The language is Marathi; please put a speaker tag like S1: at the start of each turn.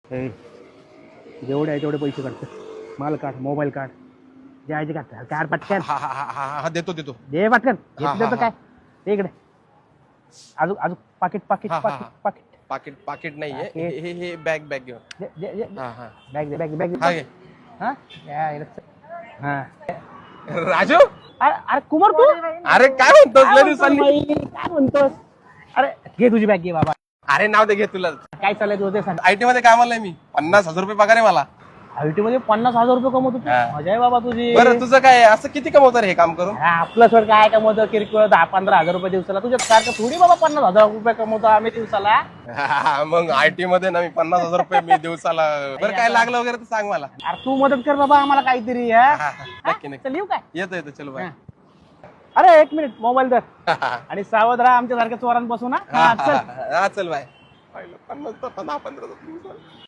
S1: हे, जेवढे आहे तेवढे पैसे काढतो. माल काढ, मोबाईल काढ, जे आहे ते काढ. काढ पटकन.
S2: हा हा हा हा हा देतो देतो.
S1: दे पटकन.
S2: हा,
S1: घेतलं तर
S2: हा,
S1: काय दे इकडे. अजून अजून पाकिट पाकिट
S2: हा, हा,
S1: पाकिट
S2: हा.
S1: पाकिट
S2: पाकिट पाकिट नाहीये.
S1: पाकीट.
S2: हे बॅग बॅग घेऊन.
S1: दे दे दे.
S2: हा हा
S1: बॅग दे बॅग बॅग
S2: हा घे.
S1: हा या इकडे. हा
S2: राजू
S1: अरे अरे कुमार तू
S2: अरे काय म्हणतोस
S1: काय
S2: लय
S1: म्हणतोस
S2: दिवसांनी?
S1: बाई? काय म्हणतोस? अरे घे तुझी बॅग घे बाबा.
S2: अरे नाव दे घे तुला.
S1: काय चाललंय तुझं ते सांग.
S2: आयटी मध्ये कामाला आहे मी. 50,000 रुपये पगार आहे मला.
S1: आयटी मध्ये 50,000 रुपये कमवतो तू.
S2: हा.
S1: मजा आहे बाबा तुझी.
S2: बरं तुझं काय आहे? असं किती कमवतं रे हे काम करून?
S1: हा, आपलं सर काय कमवतो किरकोळ 10-15,000 रुपये दिवसाला. तुझ्या सारखं थोडी बाबा 50,000 रुपये कमवतो आम्ही दिवसाला.
S2: मग आयटी मध्ये ना मी 50,000 रुपये मी दिवसाला. बरं काय लागलं वगैरे तर सांग मला.
S1: अरे तू मदत कर बाबा आम्हाला काहीतरी. हा?
S2: हा, हा, नक्की नक्की.
S1: चल येऊ काय?
S2: येतो येतो चलो बाय.
S1: हा. अरे एक मिनिट मोबाईल धर आणि सावध राहा आमच्या सारख्या चोरांपासून. हा चल.
S2: हा चल बाय. 50 10-15